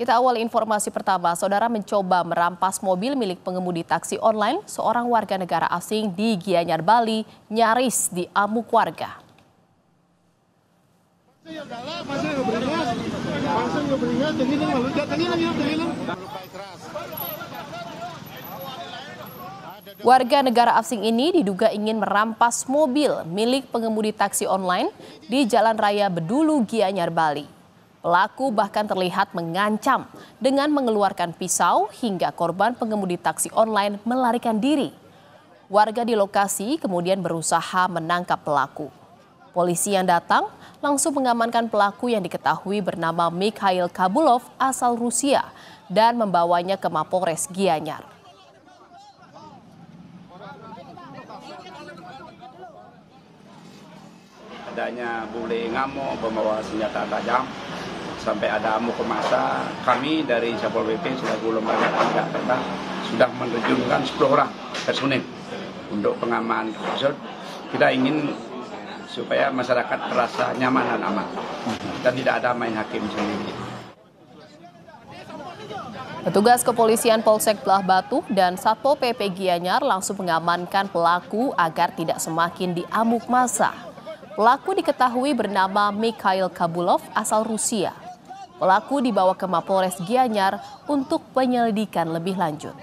Kita awali informasi pertama, saudara mencoba merampas mobil milik pengemudi taksi online, seorang warga negara asing di Gianyar, Bali, nyaris diamuk warga. Warga negara asing ini diduga ingin merampas mobil milik pengemudi taksi online di Jalan Raya Bedulu, Gianyar, Bali. Pelaku bahkan terlihat mengancam dengan mengeluarkan pisau hingga korban pengemudi taksi online melarikan diri. Warga di lokasi kemudian berusaha menangkap pelaku. Polisi yang datang langsung mengamankan pelaku yang diketahui bernama Mikhail Kabulov asal Rusia dan membawanya ke Mapolres Gianyar. Adanya bule ngamuk membawa senjata tajam sampai ada amuk ke massa, kami dari Satpol PP selaku lembaga tindak tegas sudah menerjunkan 10 orang personil untuk pengaman tersebut. Kita ingin supaya masyarakat merasa nyaman dan aman dan tidak ada main hakim sendiri. Petugas kepolisian Polsek Belah Batu dan Satpol PP Gianyar langsung mengamankan pelaku agar tidak semakin diamuk massa. Pelaku diketahui bernama Mikhail Kabulov asal Rusia. Pelaku dibawa ke Mapolres Gianyar untuk penyelidikan lebih lanjut.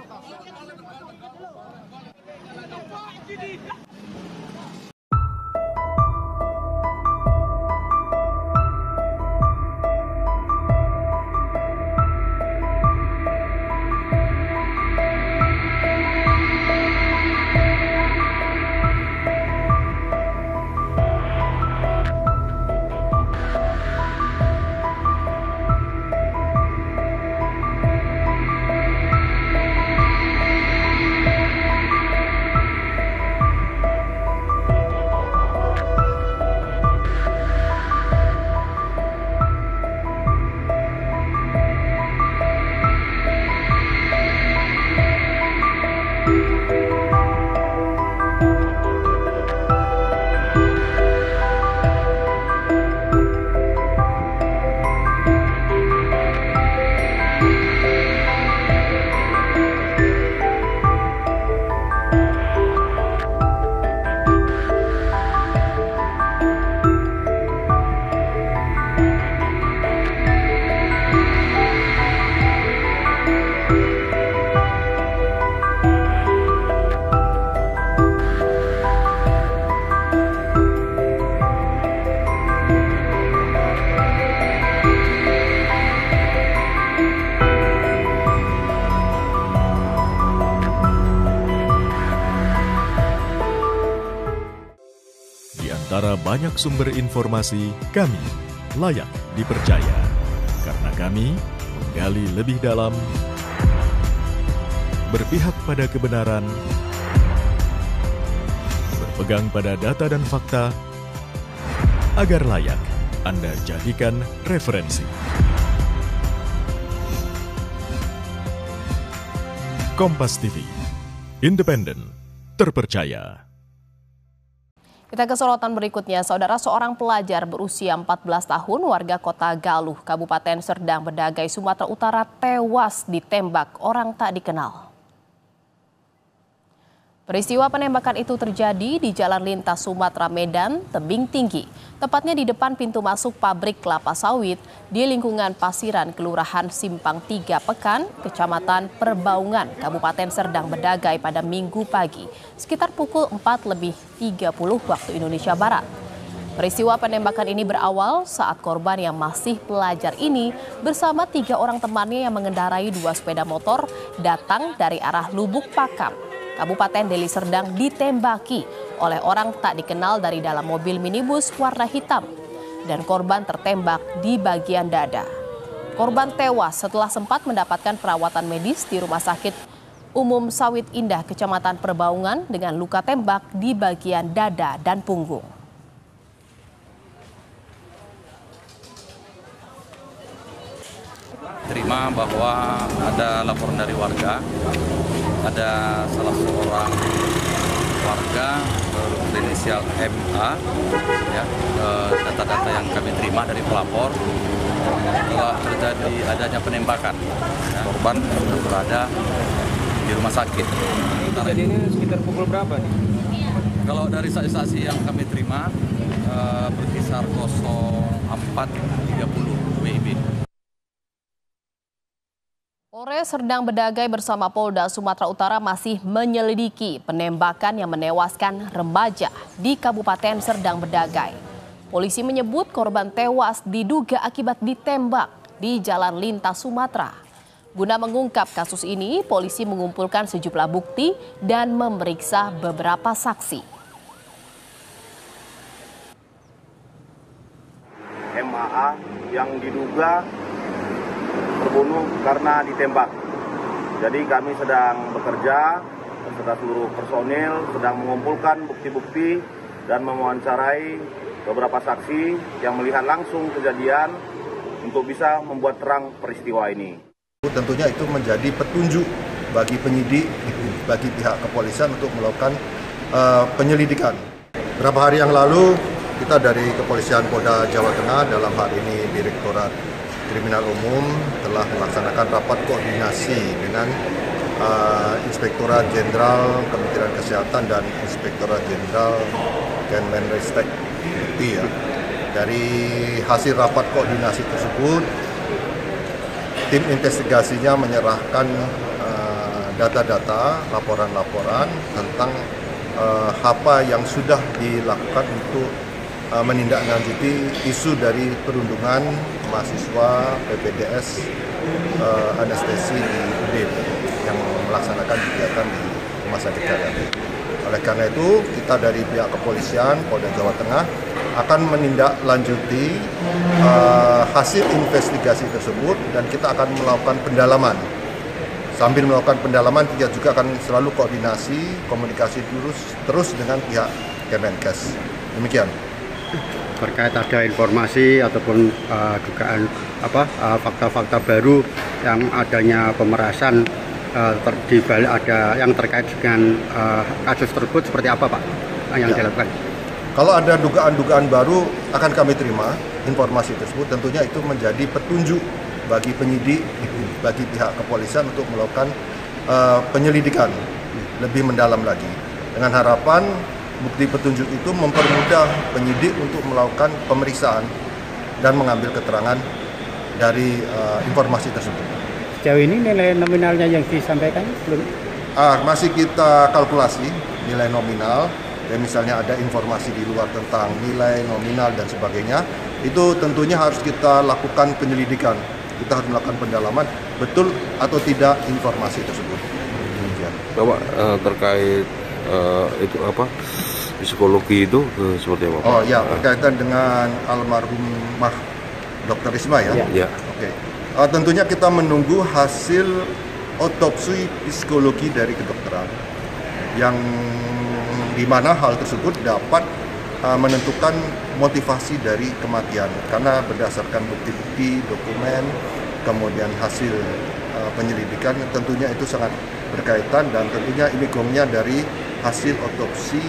Antara banyak sumber informasi, kami layak dipercaya. Karena kami menggali lebih dalam, berpihak pada kebenaran, berpegang pada data dan fakta, agar layak Anda jadikan referensi. Kompas TV, independen, terpercaya. Kita ke sorotan berikutnya, saudara, seorang pelajar berusia 14 tahun warga kota Galuh, Kabupaten Serdang Bedagai, Sumatera Utara tewas ditembak orang tak dikenal. Peristiwa penembakan itu terjadi di Jalan Lintas Sumatera Medan, Tebing Tinggi, tepatnya di depan pintu masuk pabrik kelapa sawit di lingkungan Pasiran, Kelurahan Simpang 3 Pekan, Kecamatan Perbaungan, Kabupaten Serdang Bedagai pada Minggu pagi, sekitar pukul 4:30 waktu Indonesia Barat. Peristiwa penembakan ini berawal saat korban yang masih pelajar ini bersama 3 orang temannya yang mengendarai 2 sepeda motor datang dari arah Lubuk Pakam, Kabupaten Deli Serdang, ditembaki oleh orang tak dikenal dari dalam mobil minibus warna hitam dan korban tertembak di bagian dada. Korban tewas setelah sempat mendapatkan perawatan medis di Rumah Sakit Umum Sawit Indah, Kecamatan Perbaungan dengan luka tembak di bagian dada dan punggung. Terima bahwa ada laporan dari warga, ada salah seorang warga berinisial MA, ya, data-data yang kami terima dari pelapor telah terjadi adanya penembakan. Ya, korban sudah berada di rumah sakit. Kejadiannya sekitar pukul berapa nih? Kalau dari saksi-saksi yang kami terima berkisar 04.30 WIB. Polres Serdang Bedagai bersama Polda Sumatera Utara masih menyelidiki penembakan yang menewaskan remaja di Kabupaten Serdang Bedagai. Polisi menyebut korban tewas diduga akibat ditembak di Jalan Lintas Sumatera. Guna mengungkap kasus ini, polisi mengumpulkan sejumlah bukti dan memeriksa beberapa saksi. MAA yang diduga terbunuh karena ditembak. Jadi kami sedang bekerja beserta seluruh personil, sedang mengumpulkan bukti-bukti dan mewawancarai beberapa saksi yang melihat langsung kejadian untuk bisa membuat terang peristiwa ini. Tentunya itu menjadi petunjuk bagi penyidik, bagi pihak kepolisian untuk melakukan penyelidikan. Beberapa hari yang lalu kita dari Kepolisian Polda Jawa Tengah dalam hal ini Direktorat Kriminal Umum telah melaksanakan rapat koordinasi dengan Inspektorat Jenderal Kementerian Kesehatan dan Inspektorat Jenderal Kemenristek. Ya. Dari hasil rapat koordinasi tersebut, tim investigasinya menyerahkan data-data, laporan-laporan tentang apa yang sudah dilakukan untuk menindaklanjuti isu dari perundungan mahasiswa PPDS anestesi di UDIN yang melaksanakan kegiatan di Rumah Sakit Karyat. Oleh karena itu, kita dari pihak kepolisian Polda Jawa Tengah akan menindaklanjuti hasil investigasi tersebut dan kita akan melakukan pendalaman. Sambil melakukan pendalaman, kita juga akan selalu koordinasi, komunikasi terus dengan pihak Kemenkes. Demikian. Terkait ada informasi ataupun dugaan fakta-fakta baru yang adanya pemerasan di balik ada yang terkait dengan kasus tersebut, seperti apa Pak yang dilakukan? Kalau ada dugaan-dugaan baru akan kami terima informasi tersebut, tentunya itu menjadi petunjuk bagi penyidik, bagi pihak kepolisian untuk melakukan penyelidikan lebih mendalam lagi dengan harapan bukti petunjuk itu mempermudah penyidik untuk melakukan pemeriksaan dan mengambil keterangan dari informasi tersebut. Sejauh ini nilai nominalnya yang disampaikan belum? Masih kita kalkulasi nilai nominal. Dan misalnya ada informasi di luar tentang nilai nominal dan sebagainya, itu tentunya harus kita lakukan penyelidikan. Kita harus melakukan pendalaman betul atau tidak informasi tersebut. Bapak terkait itu apa? Psikologi itu seperti apa? Oh ya, berkaitan dengan almarhum Dr. Risma ya. Ya. Oke. Tentunya kita menunggu hasil otopsi psikologi dari kedokteran yang di mana hal tersebut dapat menentukan motivasi dari kematian karena berdasarkan bukti-bukti, dokumen, kemudian hasil penyelidikan tentunya itu sangat berkaitan dan tentunya ini gongnya dari hasil otopsi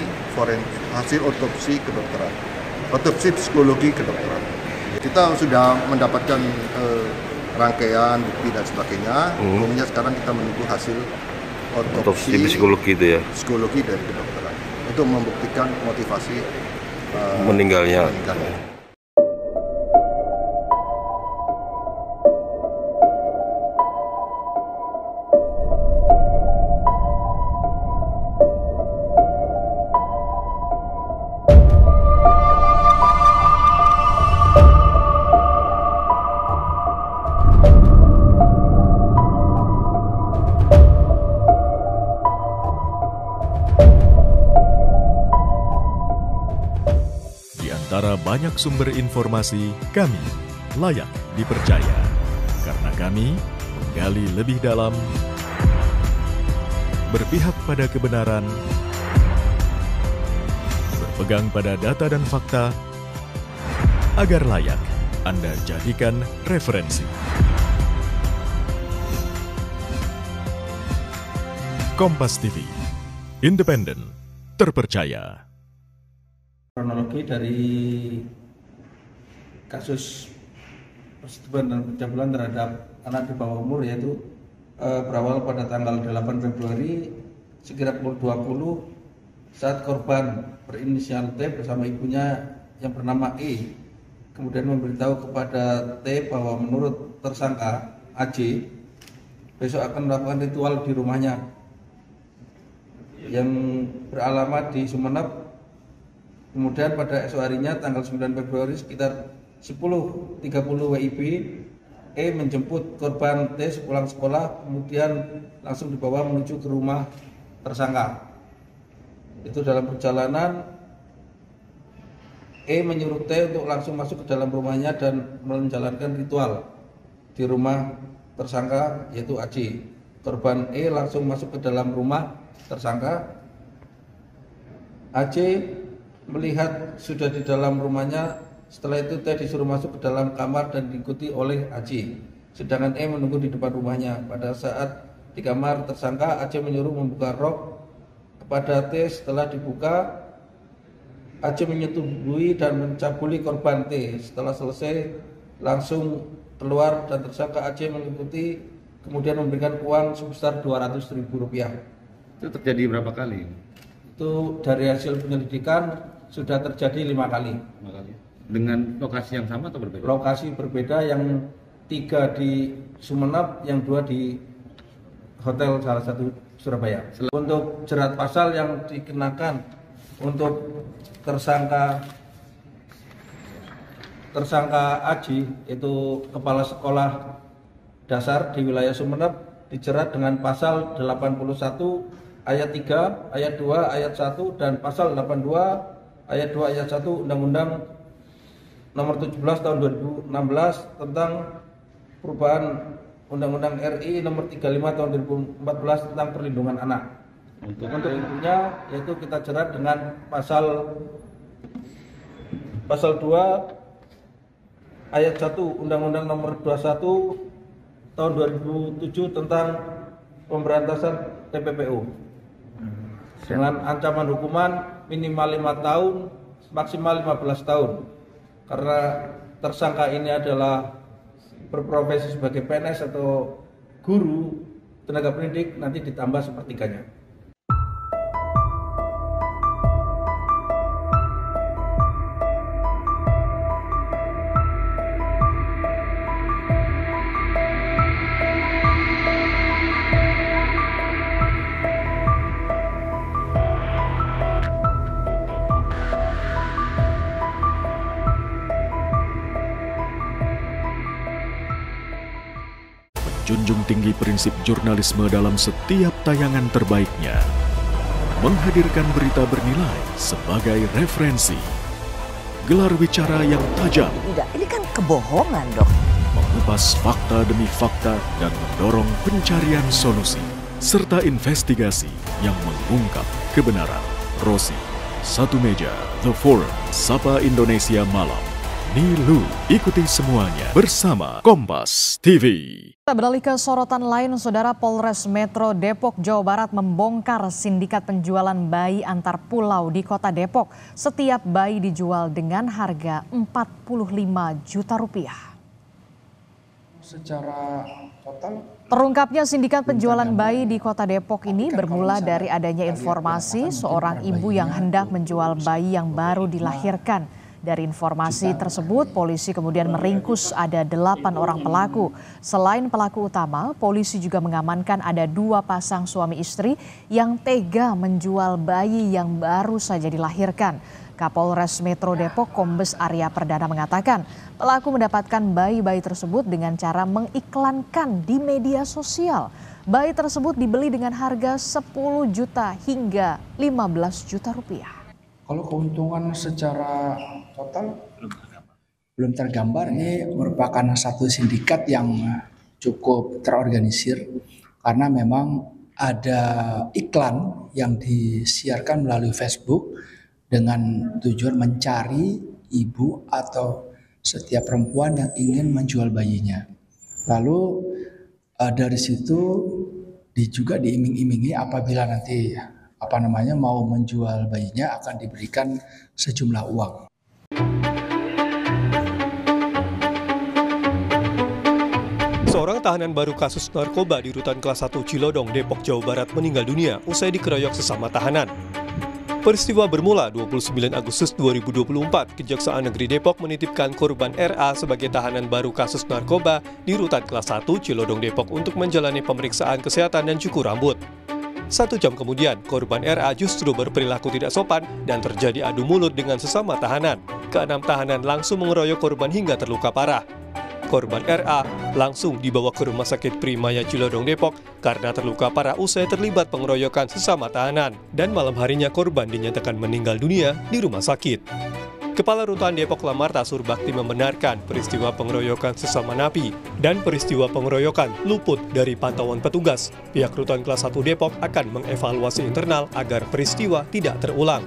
hasil otopsi kedokteran, otopsi psikologi kedokteran. Kita sudah mendapatkan rangkaian bukti dan sebagainya. Gongnya sekarang kita menunggu hasil otopsi psikologi itu ya. Psikologi dari kedokteran untuk membuktikan motivasi meninggalnya. Antara banyak sumber informasi, kami layak dipercaya. Karena kami menggali lebih dalam, berpihak pada kebenaran, berpegang pada data dan fakta, agar layak Anda jadikan referensi. Kompas TV, independen, terpercaya. Kronologi dari kasus persetubuhan dan pencabulan terhadap anak di bawah umur, yaitu berawal pada tanggal 8 Februari sekira pukul 20 saat korban berinisial T bersama ibunya yang bernama E kemudian memberitahu kepada T bahwa menurut tersangka AJ besok akan melakukan ritual di rumahnya yang beralamat di Sumeneb. Kemudian pada esok harinya tanggal 9 Februari sekitar 10.30 WIB, E menjemput korban T sepulang sekolah, kemudian langsung dibawa menuju ke rumah tersangka. Itu dalam perjalanan E menyuruh T untuk langsung masuk ke dalam rumahnya dan menjalankan ritual di rumah tersangka, yaitu AJ. Korban E langsung masuk ke dalam rumah tersangka. AJ melihat sudah di dalam rumahnya. Setelah itu T disuruh masuk ke dalam kamar dan diikuti oleh AJ. Sedangkan E menunggu di depan rumahnya. Pada saat di kamar tersangka, AJ menyuruh membuka rok kepada T. Setelah dibuka, AJ menyetubuhi dan mencabuli korban T. Setelah selesai, langsung keluar dan tersangka AJ mengikuti, kemudian memberikan uang sebesar Rp200.000. Itu terjadi berapa kali? Itu dari hasil penyelidikan sudah terjadi 5 kali. 5 kali. Dengan lokasi yang sama atau berbeda? Lokasi berbeda, yang 3 di Sumeneb, yang 2 di hotel salah satu Surabaya. Untuk jerat pasal yang dikenakan untuk tersangka Aji, itu kepala sekolah dasar di wilayah Sumeneb, dijerat dengan pasal 81 ayat 3, ayat 2, ayat 1 dan pasal 82 ayat 2 ayat 1 Undang-Undang Nomor 17 tahun 2016 tentang perubahan Undang-Undang RI Nomor 35 tahun 2014 tentang perlindungan anak. Untuk ibunya, yaitu kita jerat dengan pasal 2 ayat 1 Undang-Undang Nomor 21 tahun 2007 tentang pemberantasan TPPU dengan ancaman hukuman minimal 5 tahun, maksimal 15 tahun. Karena tersangka ini adalah berprofesi sebagai PNS atau guru, tenaga pendidik, nanti ditambah sepertiganya. Junjung tinggi prinsip jurnalisme dalam setiap tayangan terbaiknya. Menghadirkan berita bernilai sebagai referensi. Gelar bicara yang tajam. Tidak, ini kan kebohongan, Dok. Mengupas fakta demi fakta dan mendorong pencarian solusi. Serta investigasi yang mengungkap kebenaran. Rosi, Satu Meja, The Forum, Sapa Indonesia Malam. Nilu, ikuti semuanya bersama Kompas TV. Kita beralih ke sorotan lain, Saudara. Polres Metro Depok, Jawa Barat membongkar sindikat penjualan bayi antar pulau di kota Depok. Setiap bayi dijual dengan harga Rp45 juta. Secara total, terungkapnya sindikat penjualan bayi di kota Depok ini bermula dari adanya informasi seorang ibu yang hendak menjual bayi yang baru dilahirkan. Dari informasi tersebut, polisi kemudian meringkus ada 8 orang pelaku. Selain pelaku utama, polisi juga mengamankan ada 2 pasang suami istri yang tega menjual bayi yang baru saja dilahirkan. Kapolres Metro Depok Kombes Arya Perdana mengatakan, pelaku mendapatkan bayi-bayi tersebut dengan cara mengiklankan di media sosial. Bayi tersebut dibeli dengan harga 10 juta hingga 15 juta rupiah. kalau keuntungan secara total belum tergambar. Ini merupakan satu sindikat yang cukup terorganisir karena memang ada iklan yang disiarkan melalui Facebook dengan tujuan mencari ibu atau setiap perempuan yang ingin menjual bayinya. Lalu dari situ juga diiming-imingi apabila nanti mau menjual bayinya akan diberikan sejumlah uang. Seorang tahanan baru kasus narkoba di Rutan Kelas 1 Cilodong, Depok, Jawa Barat meninggal dunia usai dikeroyok sesama tahanan. Peristiwa bermula 29 Agustus 2024, Kejaksaan Negeri Depok menitipkan korban RA sebagai tahanan baru kasus narkoba di Rutan Kelas 1 Cilodong, Depok untuk menjalani pemeriksaan kesehatan dan cukur rambut. 1 jam kemudian, korban RA justru berperilaku tidak sopan dan terjadi adu mulut dengan sesama tahanan. Keenam tahanan langsung mengeroyok korban hingga terluka parah. Korban RA langsung dibawa ke Rumah Sakit Primaya Cilodong, Depok karena terluka parah usai terlibat pengeroyokan sesama tahanan. Dan malam harinya korban dinyatakan meninggal dunia di rumah sakit. Kepala Rutan Depok Lamarta Surbakti membenarkan peristiwa pengeroyokan sesama napi dan peristiwa pengeroyokan luput dari pantauan petugas. Pihak Rutan Kelas 1 Depok akan mengevaluasi internal agar peristiwa tidak terulang.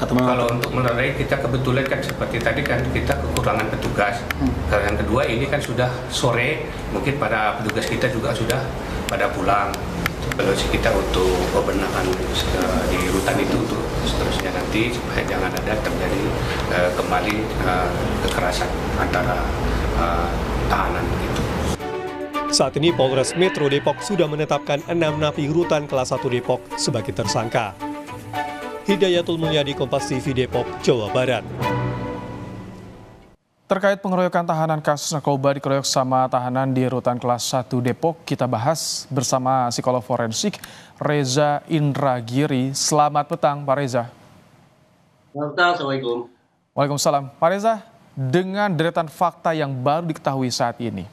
Kalau untuk menilai kita kebetulan kan seperti tadi kan kita kekurangan petugas. Kalau yang kedua ini kan sudah sore, mungkin para petugas kita juga sudah pada pulang. Evaluasi kita untuk pembenahan di rutan itu untuk seterusnya nanti supaya jangan ada terjadi kembali kekerasan antara tahanan gitu. Saat ini Polres Metro Depok sudah menetapkan 6 napi Rutan Kelas 1 Depok sebagai tersangka. Hidayatul Mulyadi, Kompas TV, Depok, Jawa Barat. Terkait pengeroyokan tahanan kasus narkoba dikeroyok sama tahanan di Rutan Kelas 1 Depok, kita bahas bersama psikolog forensik Reza Indragiri. Selamat petang, Pak Reza. Selamat petang, Assalamualaikum. Waalaikumsalam. Pak Reza, dengan deretan fakta yang baru diketahui saat ini,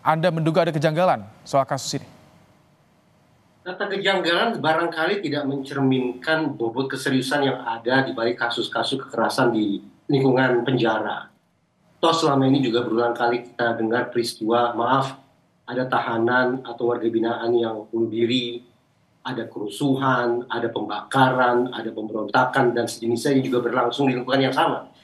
Anda menduga ada kejanggalan soal kasus ini? Kata kejanggalan barangkali tidak mencerminkan bobot keseriusan yang ada di balik kasus-kasus kekerasan di lingkungan penjara. Toh selama ini juga berulang kali kita dengar peristiwa, ada tahanan atau warga binaan yang bunuh diri, ada kerusuhan, ada pembakaran, ada pemberontakan, dan sejenisnya yang juga berlangsung di lingkungan yang sama.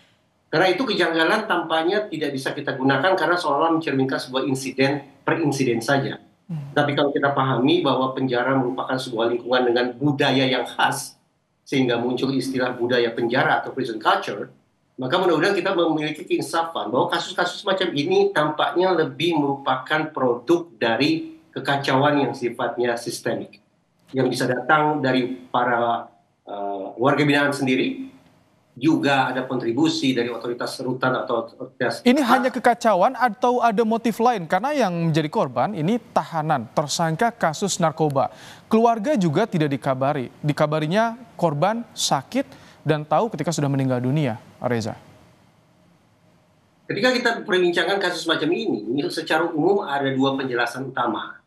Karena itu kejanggalan tampaknya tidak bisa kita gunakan karena seolah mencerminkan sebuah insiden per insiden saja. Tapi kalau kita pahami bahwa penjara merupakan sebuah lingkungan dengan budaya yang khas, sehingga muncul istilah budaya penjara atau prison culture, maka mudah-mudahan kita memiliki keinsafan bahwa kasus-kasus macam ini tampaknya lebih merupakan produk dari kekacauan yang sifatnya sistemik, yang bisa datang dari para warga binaan sendiri, juga ada kontribusi dari otoritas rutan atau otoritas. Ini hanya kekacauan atau ada motif lain? Karena yang menjadi korban ini tahanan, tersangka kasus narkoba. Keluarga juga tidak dikabari. Dikabarinya korban sakit dan tahu ketika sudah meninggal dunia, Reza. Ketika kita perbincangan kasus macam ini, secara umum ada dua penjelasan utama.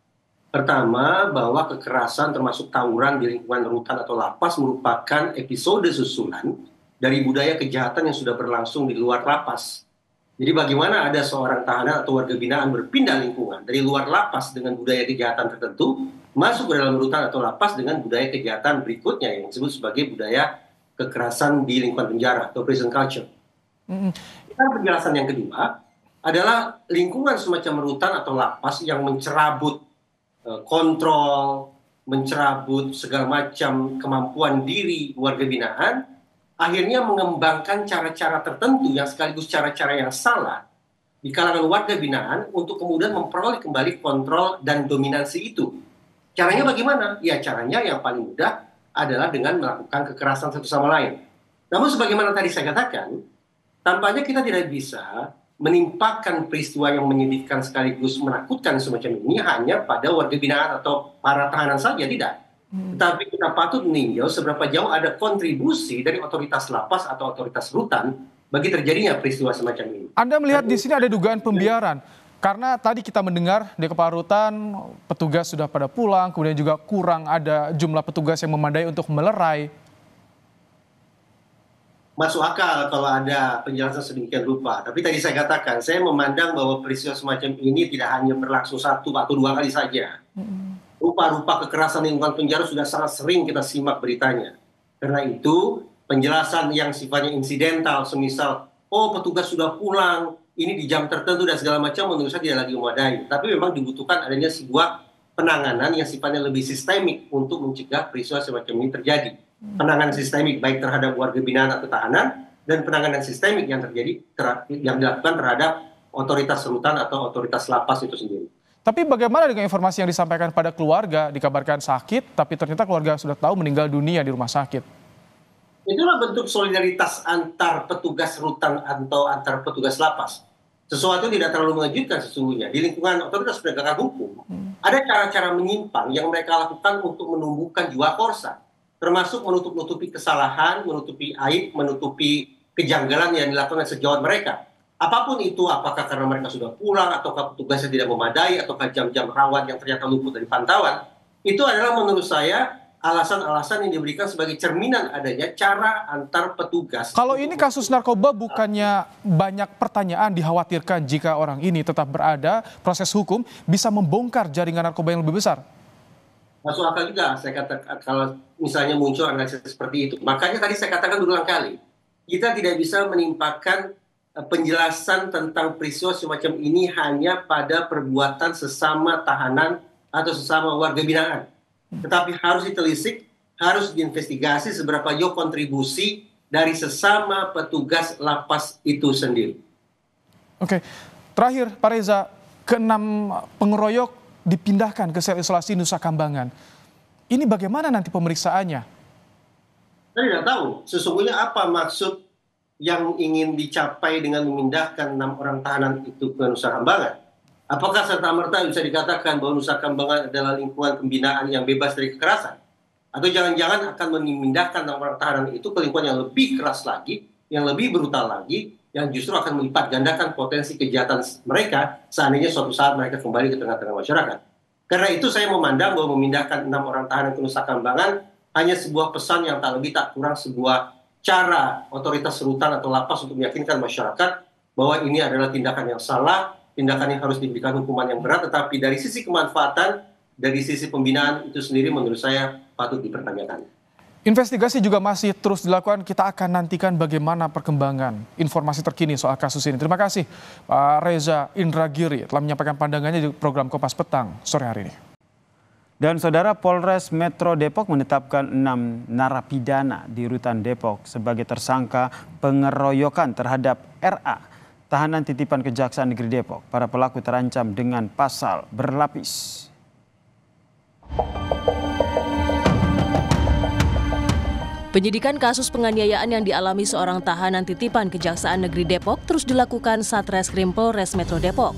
Pertama, bahwa kekerasan termasuk tawuran di lingkungan rutan atau lapas merupakan episode susulan dari budaya kejahatan yang sudah berlangsung di luar lapas. Jadi bagaimana ada seorang tahanan atau warga binaan berpindah lingkungan dari luar lapas dengan budaya kejahatan tertentu, masuk ke dalam rutan atau lapas dengan budaya kejahatan berikutnya yang disebut sebagai budaya kekerasan di lingkungan penjara atau prison culture. Penjelasan yang kedua adalah lingkungan semacam rutan atau lapas yang mencerabut kontrol, mencerabut segala macam kemampuan diri warga binaan, akhirnya mengembangkan cara-cara tertentu yang sekaligus cara-cara yang salah di kalangan warga binaan untuk kemudian memperoleh kembali kontrol dan dominansi itu. Caranya bagaimana? Ya caranya yang paling mudah adalah dengan melakukan kekerasan satu sama lain. Namun sebagaimana tadi saya katakan, tampaknya kita tidak bisa menimpakan peristiwa yang menyedihkan sekaligus menakutkan semacam ini hanya pada warga binaan atau para tahanan saja, tidak. Tetapi kita patut meninjau seberapa jauh ada kontribusi dari otoritas lapas atau otoritas rutan bagi terjadinya peristiwa semacam ini. Anda melihat di sini ada dugaan pembiaran. Karena tadi kita mendengar di kepala rutan, petugas sudah pada pulang, kemudian juga kurang ada jumlah petugas yang memadai untuk melerai. Masuk akal kalau ada penjelasan sedemikian rupa. Tapi tadi saya katakan, saya memandang bahwa peristiwa semacam ini tidak hanya berlangsung 1 atau 2 kali saja. Rupa-rupa kekerasan lingkungan penjara sudah sangat sering kita simak beritanya. Karena itu, penjelasan yang sifatnya insidental, semisal, petugas sudah pulang, ini di jam tertentu dan segala macam, menurut saya tidak lagi memadai. Tapi memang dibutuhkan adanya sebuah penanganan yang sifatnya lebih sistemik untuk mencegah peristiwa semacam ini terjadi. Penanganan sistemik baik terhadap warga binaan atau tahanan, dan penanganan sistemik yang terjadi yang dilakukan terhadap otoritas rutan atau otoritas lapas itu sendiri. Tapi bagaimana dengan informasi yang disampaikan pada keluarga, dikabarkan sakit, tapi ternyata keluarga sudah tahu meninggal dunia di rumah sakit? Itulah bentuk solidaritas antar petugas rutan atau antar petugas lapas. Sesuatu tidak terlalu mengejutkan sesungguhnya. Di lingkungan otoritas penegakan hukum, ada cara-cara menyimpang yang mereka lakukan untuk menumbuhkan jiwa korsa. Termasuk menutup-nutupi kesalahan, menutupi aib, menutupi kejanggalan yang dilakukan sejawat mereka. Apapun itu, apakah karena mereka sudah pulang, ataukah petugasnya tidak memadai, ataukah jam-jam rawan yang ternyata luput dari pantauan, itu adalah menurut saya alasan-alasan yang diberikan sebagai cerminan adanya cara antar petugas. Kalau ini kasus narkoba bukannya banyak pertanyaan dikhawatirkan jika orang ini tetap berada, proses hukum bisa membongkar jaringan narkoba yang lebih besar? Masuk akal juga, saya katakan kalau misalnya muncul analisis seperti itu. Makanya tadi saya katakan berulang kali, kita tidak bisa menimpakan penjelasan tentang peristiwa semacam ini hanya pada perbuatan sesama tahanan atau sesama warga binaan. Tetapi harus ditelisik, harus diinvestigasi seberapa jauh kontribusi dari sesama petugas lapas itu sendiri. Oke, terakhir Pak Reza, ke-6 pengeroyok dipindahkan ke sel isolasi Nusa Kambangan. Ini bagaimana nanti pemeriksaannya? Saya tidak tahu sesungguhnya apa maksud yang ingin dicapai dengan memindahkan 6 orang tahanan itu ke Nusa Kambangan. Apakah serta-merta bisa dikatakan bahwa Nusa Kambangan adalah lingkungan pembinaan yang bebas dari kekerasan? Atau jangan-jangan akan memindahkan 6 orang tahanan itu ke lingkungan yang lebih keras lagi, yang lebih brutal lagi, yang justru akan melipat gandakan potensi kejahatan mereka seandainya suatu saat mereka kembali ke tengah-tengah masyarakat. Karena itu saya memandang bahwa memindahkan 6 orang tahanan ke Nusa Kambangan hanya sebuah pesan yang tak lebih tak kurang sebuah cara otoritas rutan atau lapas untuk meyakinkan masyarakat bahwa ini adalah tindakan yang salah, tindakan yang harus diberikan hukuman yang berat, tetapi dari sisi kemanfaatan, dari sisi pembinaan itu sendiri menurut saya patut dipertanyakan. Investigasi juga masih terus dilakukan, kita akan nantikan bagaimana perkembangan informasi terkini soal kasus ini. Terima kasih Pak Reza Indragiri telah menyampaikan pandangannya di program Kompas Petang sore hari ini. Dan saudara, Polres Metro Depok menetapkan 6 narapidana di Rutan Depok sebagai tersangka pengeroyokan terhadap RA, tahanan titipan Kejaksaan Negeri Depok. Para pelaku terancam dengan pasal berlapis. Penyidikan kasus penganiayaan yang dialami seorang tahanan titipan Kejaksaan Negeri Depok terus dilakukan Satreskrim Polres Metro Depok.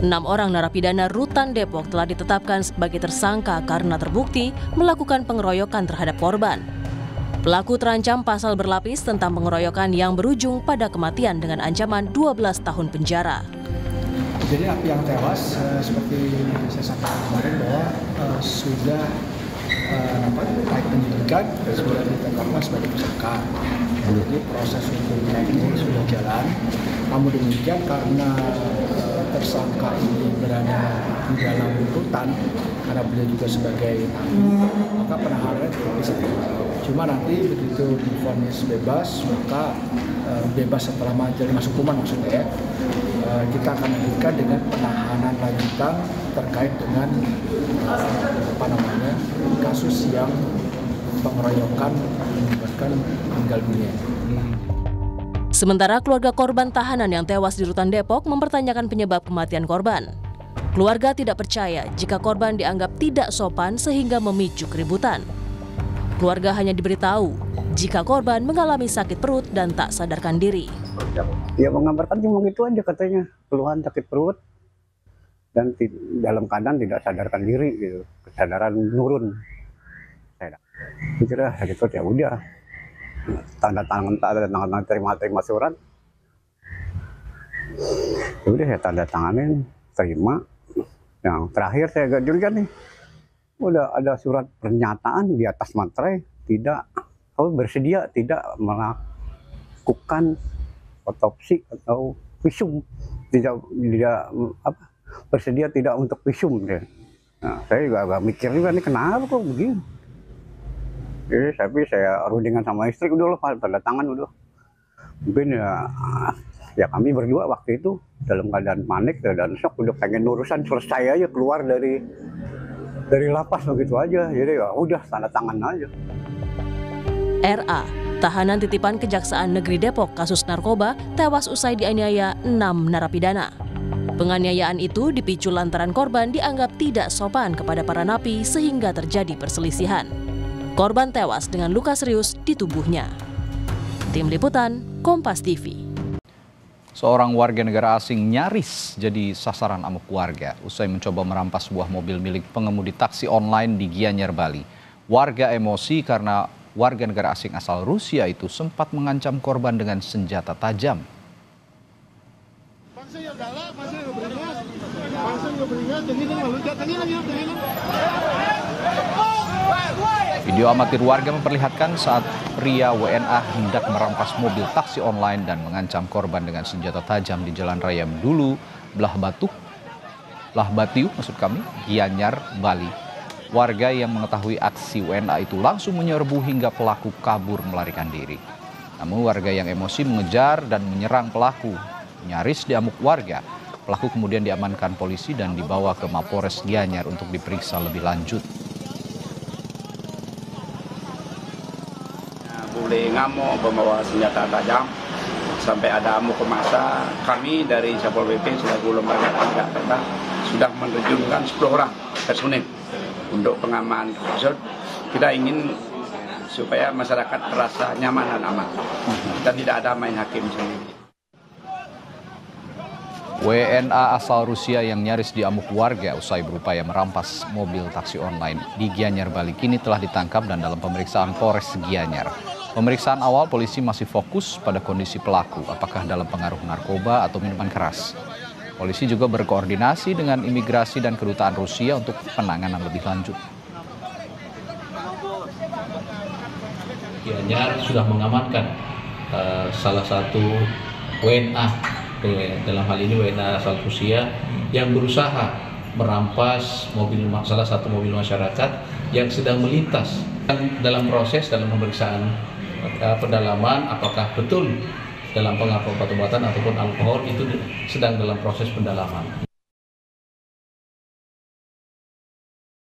6 orang narapidana Rutan Depok telah ditetapkan sebagai tersangka karena terbukti melakukan pengeroyokan terhadap korban. Pelaku terancam pasal berlapis tentang pengeroyokan yang berujung pada kematian dengan ancaman 12 tahun penjara. Jadi yang tewas seperti saya sampaikan kemarin bahwa sudah naik penyidikan dan sudah ditetapkan sebagai tersangka. Jadi proses hukumnya ini sudah jalan. Namun demikian karena tersangka ini berada di dalam rutan karena beliau juga sebagai maka penahanannya bisa. Cuma nanti begitu divonis bebas maka bebas setelah menjalani masa hukuman maksudnya kita akan lanjutkan dengan penahanan lanjutan terkait dengan kasus yang pengeroyokan menyebabkan meninggal dunia. Sementara keluarga korban tahanan yang tewas di Rutan Depok mempertanyakan penyebab kematian korban. Keluarga tidak percaya jika korban dianggap tidak sopan sehingga memicu keributan. Keluarga hanya diberitahu jika korban mengalami sakit perut dan tak sadarkan diri. Ya mengabarkan cuma gitu aja katanya, keluhan sakit perut dan dalam keadaan tidak sadarkan diri gitu, kesadaran menurun. Saya kira sakit perut ya udah. Tanda tangan terima surat, udah saya tanda tanganin terima. Yang terakhir saya gajurkan nih, udah ada surat pernyataan di atas materai tidak bersedia tidak melakukan otopsi atau visum, tidak bersedia tidak untuk visum. Nah, saya juga agak mikir juga nih kenapa kok begini. Tapi saya rundingan sama istri udah loh tanda tangan udah. Mungkin ya kami berdua waktu itu dalam keadaan panik dan shock udah pengen urusan selesai aja keluar dari lapas begitu aja. Jadi ya udah tanda tangan aja. RA, tahanan titipan Kejaksaan Negeri Depok kasus narkoba, tewas usai dianiaya 6 narapidana. Penganiayaan itu dipicu lantaran korban dianggap tidak sopan kepada para napi sehingga terjadi perselisihan. Korban tewas dengan luka serius di tubuhnya. Tim Liputan, Kompas TV. Seorang warga negara asing nyaris jadi sasaran amuk warga usai mencoba merampas sebuah mobil milik pengemudi taksi online di Gianyar, Bali. Warga emosi karena warga negara asing asal Rusia itu sempat mengancam korban dengan senjata tajam. Video amatir warga memperlihatkan saat pria WNA hendak merampas mobil taksi online dan mengancam korban dengan senjata tajam di Jalan Raya Mdulu, Batiu, Gianyar, Bali. Warga yang mengetahui aksi WNA itu langsung menyerbu hingga pelaku kabur melarikan diri. Namun warga yang emosi mengejar dan menyerang pelaku. Nyaris diamuk warga. Pelaku kemudian diamankan polisi dan dibawa ke Mapores Gianyar untuk diperiksa lebih lanjut. Boleh ngamuk, membawa senjata tajam, sampai ada amuk ke masa. Kami dari Satpol PP selaku lembaga tindak tegas sudah menerjunkan 10 orang personil untuk pengamanan tersebut. Kita ingin supaya masyarakat merasa nyaman dan aman dan tidak ada main hakim sendiri. WNA asal Rusia yang nyaris diamuk warga usai berupaya merampas mobil taksi online di Gianyar, Bali kini telah ditangkap dan dalam pemeriksaan Polres Gianyar. Pemeriksaan awal polisi masih fokus pada kondisi pelaku, apakah dalam pengaruh narkoba atau minuman keras. Polisi juga berkoordinasi dengan imigrasi dan kedutaan Rusia untuk penanganan lebih lanjut. Gianyar sudah mengamankan salah satu WNA, dalam hal ini WNA asal Rusia, yang berusaha merampas salah satu mobil masyarakat yang sedang melintas. Dalam pemeriksaan pendalaman apakah betul dalam pengaruh obat-obatan ataupun alkohol itu sedang dalam proses pendalaman.